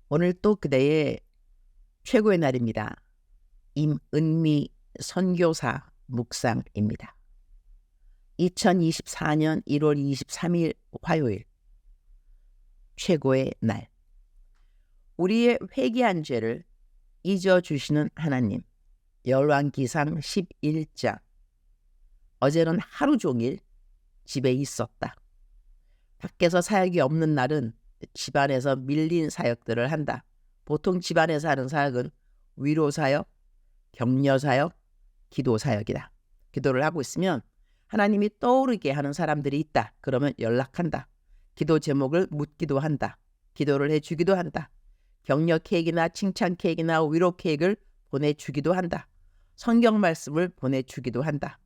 오늘 또 그대의 최고의 날입니다. 임은미 선교사 묵상입니다. 2024년 1월 23일 화요일 최고의 날. 우리의 회개한 죄를 잊어주시는 하나님. 열왕기상 11장. 어제는 하루 종일 집에 있었다. 밖에서 사역이 없는 날은 집안에서 밀린 사역들을 한다. 보통 집안에서 하는 사역은 위로사역, 격려사역, 기도사역이다. 기도를 하고 있으면 하나님이 떠오르게 하는 사람들이 있다. 그러면 연락한다. 기도 제목을 묻기도 한다. 기도를 해주기도 한다. 격려 케이크나 칭찬 케이크나 위로 케이크를 보내주기도 한다. 성경 말씀을 보내주기도 한다.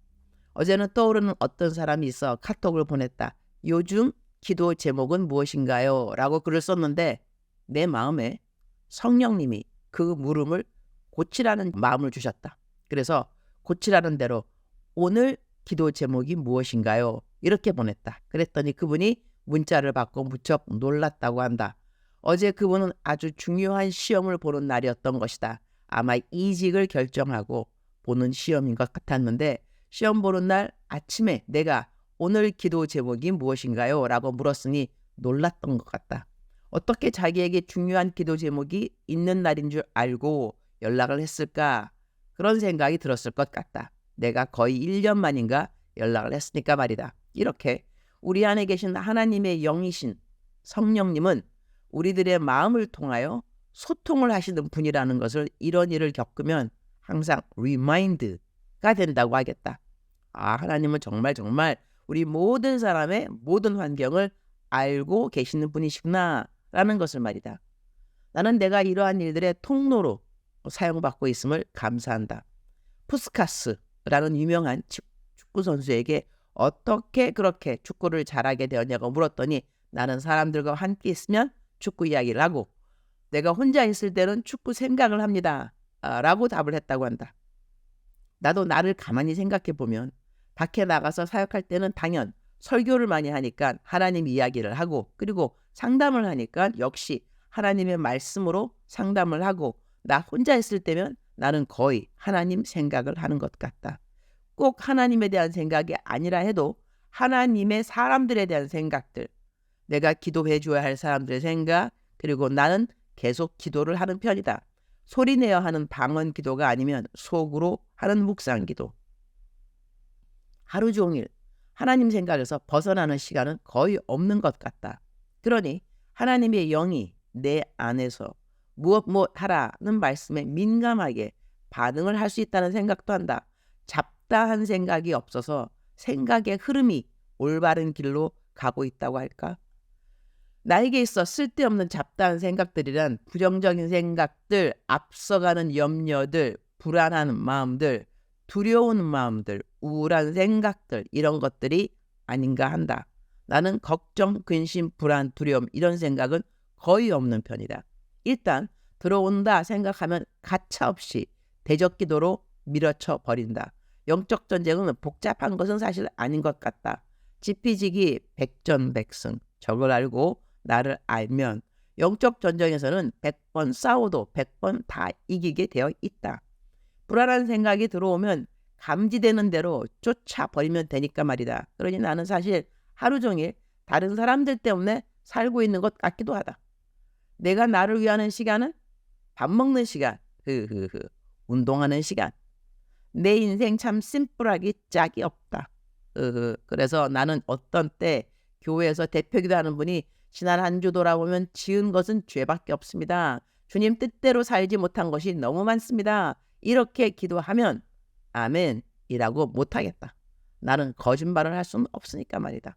어제는 떠오르는 어떤 사람이 있어 카톡을 보냈다. 요즘 기도 제목은 무엇인가요? 라고 글을 썼는데 내 마음에 성령님이 그 물음을 고치라는 마음을 주셨다. 그래서 고치라는 대로 오늘 기도 제목이 무엇인가요? 이렇게 보냈다. 그랬더니 그분이 문자를 받고 무척 놀랐다고 한다. 어제 그분은 아주 중요한 시험을 보는 날이었던 것이다. 아마 이직을 결정하고 보는 시험인 것 같았는데 시험 보는 날 아침에 내가 오늘 기도 제목이 무엇인가요? 라고 물었으니 놀랐던 것 같다. 어떻게 자기에게 중요한 기도 제목이 있는 날인 줄 알고 연락을 했을까? 그런 생각이 들었을 것 같다. 내가 거의 1년 만인가 연락을 했으니까 말이다. 이렇게 우리 안에 계신 하나님의 영이신 성령님은 우리들의 마음을 통하여 소통을 하시는 분이라는 것을 이런 일을 겪으면 항상 리마인드가 된다고 하겠다. 하나님은 정말 우리 모든 사람의 모든 환경을 알고 계시는 분이시구나 라는 것을 말이다. 나는 내가 이러한 일들의 통로로 사용받고 있음을 감사한다. 푸스카스라는 유명한 축구 선수에게 어떻게 그렇게 축구를 잘하게 되었냐고 물었더니 나는 사람들과 함께 있으면 축구 이야기를 하고 내가 혼자 있을 때는 축구 생각을 합니다. 라고 답을 했다고 한다. 나도 나를 가만히 생각해 보면 밖에 나가서 사역할 때는 당연 설교를 많이 하니까 하나님 이야기를 하고 그리고 상담을 하니까 역시 하나님의 말씀으로 상담을 하고 나 혼자 있을 때면 나는 거의 하나님 생각을 하는 것 같다. 꼭 하나님에 대한 생각이 아니라 해도 하나님의 사람들에 대한 생각들, 내가 기도해 줘야 할 사람들의 생각, 그리고 나는 계속 기도를 하는 편이다. 소리내어 하는 방언 기도가 아니면 속으로 하는 묵상 기도. 하루 종일 하나님 생각에서 벗어나는 시간은 거의 없는 것 같다. 그러니 하나님의 영이 내 안에서 무엇 하라는 말씀에 민감하게 반응을 할 수 있다는 생각도 한다. 잡다한 생각이 없어서 생각의 흐름이 올바른 길로 가고 있다고 할까? 나에게 있어 쓸데없는 잡다한 생각들이란 부정적인 생각들, 앞서가는 염려들, 불안한 마음들, 두려운 마음들, 우울한 생각들 이런 것들이 아닌가 한다. 나는 걱정, 근심, 불안, 두려움 이런 생각은 거의 없는 편이다. 일단 들어온다 생각하면 가차없이 대적기도로 밀어쳐 버린다. 영적 전쟁은 복잡한 것은 사실 아닌 것 같다. 지피지기 백전백승. 저걸 알고 나를 알면 영적 전쟁에서는 100번 싸워도 100번 다 이기게 되어 있다. 불안한 생각이 들어오면 감지되는 대로 쫓아버리면 되니까 말이다. 그러니 나는 사실 하루 종일 다른 사람들 때문에 살고 있는 것 같기도 하다. 내가 나를 위하는 시간은 밥 먹는 시간, 운동하는 시간. 내 인생 참 심플하기 짝이 없다. 그래서 나는 어떤 때 교회에서 대표기도 하는 분이 지난 한 주 돌아보면 지은 것은 죄밖에 없습니다. 주님 뜻대로 살지 못한 것이 너무 많습니다. 이렇게 기도하면 아멘이라고 못하겠다. 나는 거짓말을 할 수는 없으니까 말이다.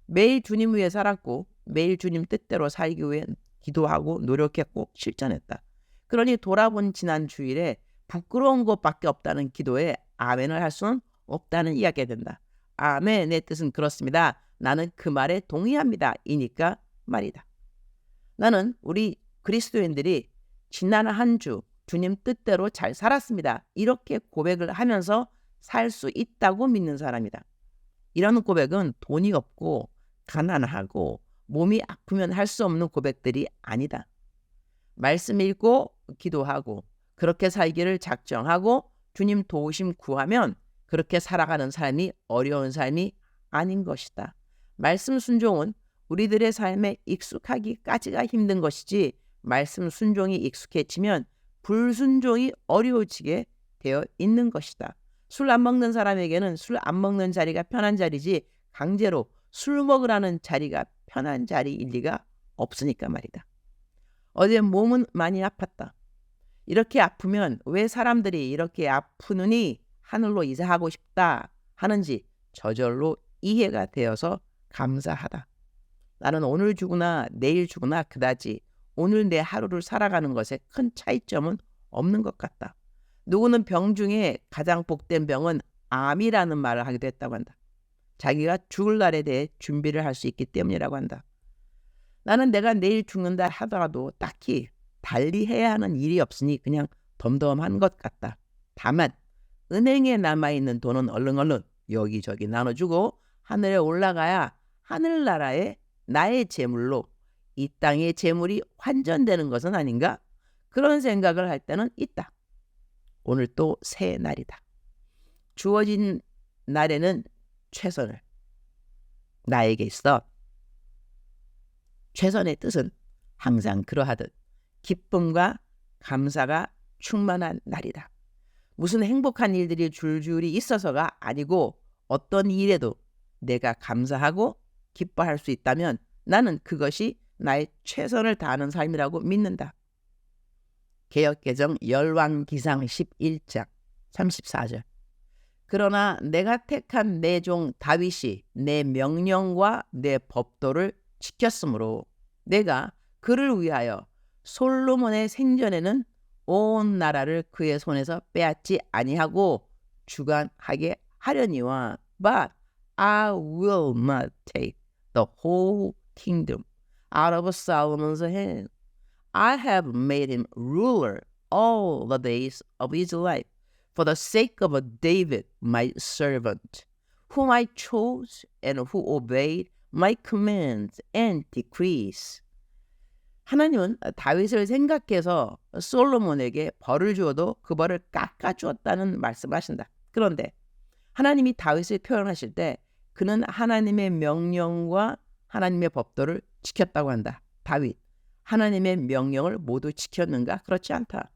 매일 주님 위해 살았고 매일 주님 뜻대로 살기 위해 기도하고 노력했고 실천했다. 그러니 돌아본 지난 주일에 부끄러운 것밖에 없다는 기도에 아멘을 할 수는 없다는 이야기가 된다. 아멘의 뜻은 그렇습니다. 나는 그 말에 동의합니다. 이니까 말이다. 나는 우리 그리스도인들이 지난 한 주 주님 뜻대로 잘 살았습니다. 이렇게 고백을 하면서 살 수 있다고 믿는 사람이다. 이런 고백은 돈이 없고 가난하고 몸이 아프면 할 수 없는 고백들이 아니다. 말씀 읽고 기도하고 그렇게 살기를 작정하고 주님 도우심 구하면 그렇게 살아가는 삶이 어려운 삶이 아닌 것이다. 말씀 순종은 우리들의 삶에 익숙하기까지가 힘든 것이지 말씀 순종이 익숙해지면 불순종이 어려워지게 되어 있는 것이다. 술 안 먹는 사람에게는 술 안 먹는 자리가 편한 자리지 강제로 술 먹으라는 자리가 편한 자리일 리가 없으니까 말이다. 어제 몸은 많이 아팠다. 이렇게 아프면 왜 사람들이 이렇게 아프느니 하늘로 이사하고 싶다 하는지 저절로 이해가 되어서 감사하다. 나는 오늘 죽으나 내일 죽으나 그다지 오늘 내 하루를 살아가는 것에 큰 차이점은 없는 것 같다. 누구는 병 중에 가장 복된 병은 암이라는 말을 하기도 했다고 한다. 자기가 죽을 날에 대해 준비를 할 수 있기 때문이라고 한다. 나는 내가 내일 죽는다 하더라도 딱히 달리해야 하는 일이 없으니 그냥 덤덤한 것 같다. 다만 은행에 남아있는 돈은 얼른 여기저기 나눠주고 하늘에 올라가야 하늘나라의 나의 재물로 이 땅의 재물이 환전되는 것은 아닌가? 그런 생각을 할 때는 있다. 오늘 또 새 날이다. 주어진 날에는 최선을 나에게 있어. 최선의 뜻은 항상 그러하듯 기쁨과 감사가 충만한 날이다. 무슨 행복한 일들이 줄줄이 있어서가 아니고 어떤 일에도 내가 감사하고 기뻐할 수 있다면 나는 그것이 나의 최선을 다하는 삶이라고 믿는다. 개역개정 열왕기상 11장 34절. 그러나 내가 택한 내 종 다윗이 내 명령과 내 법도를 지켰으므로 내가 그를 위하여 솔로몬의 생전에는 온 나라를 그의 손에서 빼앗지 아니하고 주관하게 하려니와 but I will not take the whole kingdom out of Solomon's hand. I have made him ruler all the days of his life for the sake of David my servant, whom I chose and who obeyed my commands and decrees. 하나님은 다윗을 생각해서 솔로몬에게 벌을 주어도 그 벌을 깎아주었다는 말씀하신다. 그런데 하나님이 다윗을 표현하실 때 그는 하나님의 명령과 하나님의 법도를 지켰다고 한다. 다윗, 하나님의 명령을 모두 지켰는가? 그렇지 않다.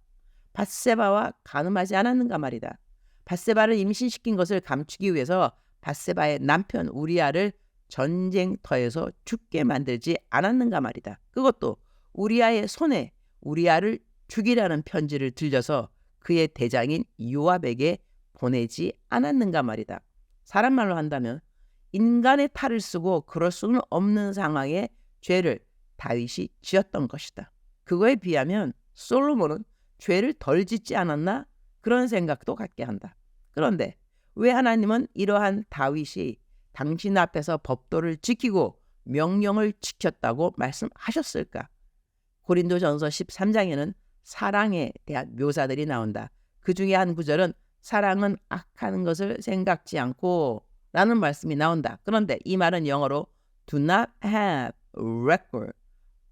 밧세바와 간음하지 않았는가 말이다. 밧세바를 임신시킨 것을 감추기 위해서 밧세바의 남편 우리아를 전쟁터에서 죽게 만들지 않았는가 말이다. 그것도 우리아의 손에 우리아를 죽이라는 편지를 들려서 그의 대장인 요압에게 보내지 않았는가 말이다. 사람 말로 한다면 인간의 탈을 쓰고 그럴 수는 없는 상황에 죄를 다윗이 지었던 것이다. 그거에 비하면 솔로몬은 죄를 덜 짓지 않았나? 그런 생각도 갖게 한다. 그런데 왜 하나님은 이러한 다윗이 당신 앞에서 법도를 지키고 명령을 지켰다고 말씀하셨을까? 고린도전서 13장에는 사랑에 대한 묘사들이 나온다. 그 중에 한 구절은 사랑은 악하는 것을 생각지 않고 라는 말씀이 나온다. 그런데 이 말은 영어로 do not have record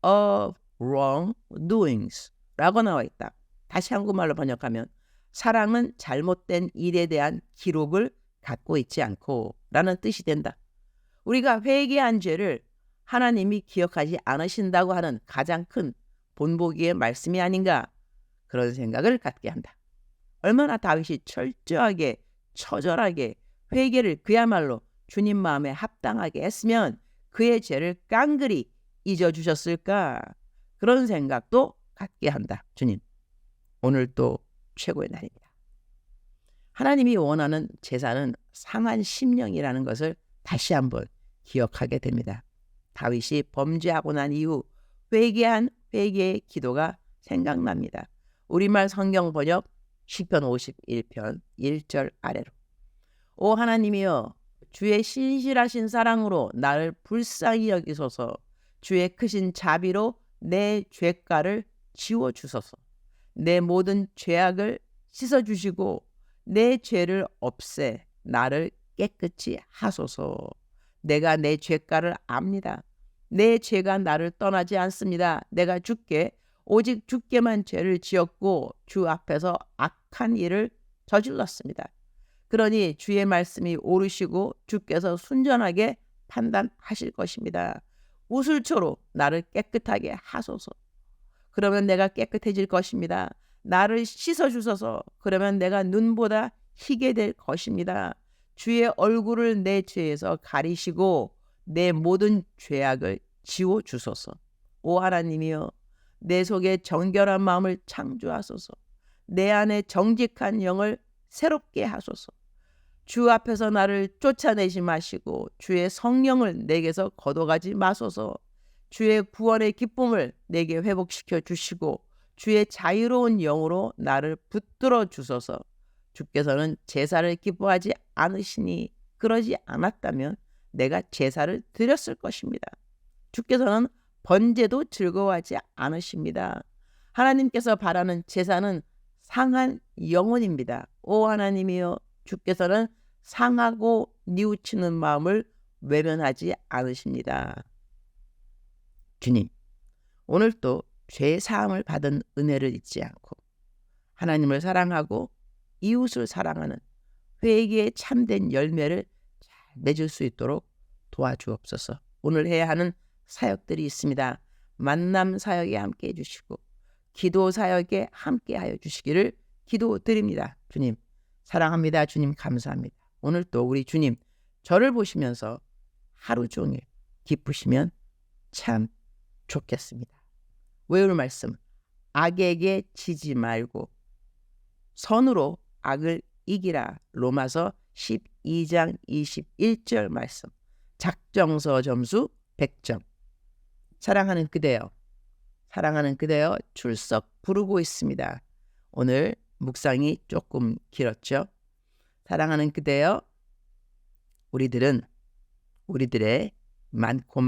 of wrongdoings 라고 나와 있다. 다시 한국말로 번역하면 사랑은 잘못된 일에 대한 기록을 갖고 있지 않고 라는 뜻이 된다. 우리가 회개한 죄를 하나님이 기억하지 않으신다고 하는 가장 큰 본보기의 말씀이 아닌가 그런 생각을 갖게 한다. 얼마나 다윗이 철저하게 처절하게 회개를 그야말로 주님 마음에 합당하게 했으면 그의 죄를 깡그리 잊어주셨을까 그런 생각도 갖게 한다. 주님 오늘 또 최고의 날입니다. 하나님이 원하는 제사는 상한 심령이라는 것을 다시 한번 기억하게 됩니다. 다윗이 범죄하고 난 이후 회개한 회개의 기도가 생각납니다. 우리말 성경 번역 시편 51편 1절 아래로. 오 하나님이여 주의 신실하신 사랑으로 나를 불쌍히 여기소서. 주의 크신 자비로 내 죄가를 지워주소서. 내 모든 죄악을 씻어주시고 내 죄를 없애 나를 깨끗이 하소서. 내가 내 죄가를 압니다. 내 죄가 나를 떠나지 않습니다. 내가 주께 오직 주께만 죄를 지었고 주 앞에서 악한 일을 저질렀습니다. 그러니 주의 말씀이 옳으시고 주께서 순전하게 판단하실 것입니다. 우슬초로 나를 깨끗하게 하소서. 그러면 내가 깨끗해질 것입니다. 나를 씻어주소서. 그러면 내가 눈보다 희게 될 것입니다. 주의 얼굴을 내 죄에서 가리시고 내 모든 죄악을 지워주소서. 오 하나님이여, 내 속에 정결한 마음을 창조하소서. 내 안에 정직한 영을 새롭게 하소서. 주 앞에서 나를 쫓아내지 마시고 주의 성령을 내게서 거둬가지 마소서. 주의 구원의 기쁨을 내게 회복시켜 주시고 주의 자유로운 영으로 나를 붙들어 주소서. 주께서는 제사를 기뻐하지 않으시니 그러지 않았다면 내가 제사를 드렸을 것입니다. 주께서는 번제도 즐거워하지 않으십니다. 하나님께서 바라는 제사는 상한 영혼입니다. 오 하나님이여, 주께서는 상하고 뉘우치는 마음을 외면하지 않으십니다. 주님, 오늘도 죄 사함을 받은 은혜를 잊지 않고 하나님을 사랑하고 이웃을 사랑하는 회개의 참된 열매를 잘 맺을 수 있도록 도와주옵소서. 오늘 해야 하는 사역들이 있습니다. 만남 사역에 함께해 주시고 기도 사역에 함께하여 주시기를 기도드립니다. 주님 사랑합니다. 주님 감사합니다. 오늘 또 우리 주님 저를 보시면서 하루 종일 기쁘시면 참 좋겠습니다. 외울 말씀, 악에게 지지 말고 선으로 악을 이기라. 로마서 12장 21절 말씀. 작정서 점수 100점. 사랑하는 그대여, 사랑하는 그대여 출석 부르고 있습니다. 오늘 묵상이 조금 길었죠. 사랑하는 그대여, 우리들의 많고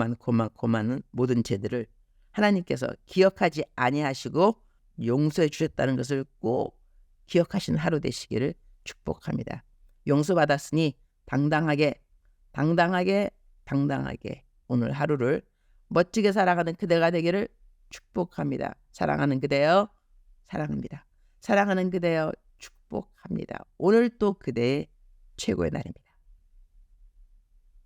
많은 모든 죄들을 하나님께서 기억하지 아니하시고 용서해 주셨다는 것을 꼭 기억하신 하루 되시기를 축복합니다. 용서받았으니 당당하게 오늘 하루를 멋지게 살아가는 그대가 되기를 축복합니다. 사랑하는 그대여 사랑합니다. 사랑하는 그대여 축복합니다. 오늘 또 그대의 최고의 날입니다.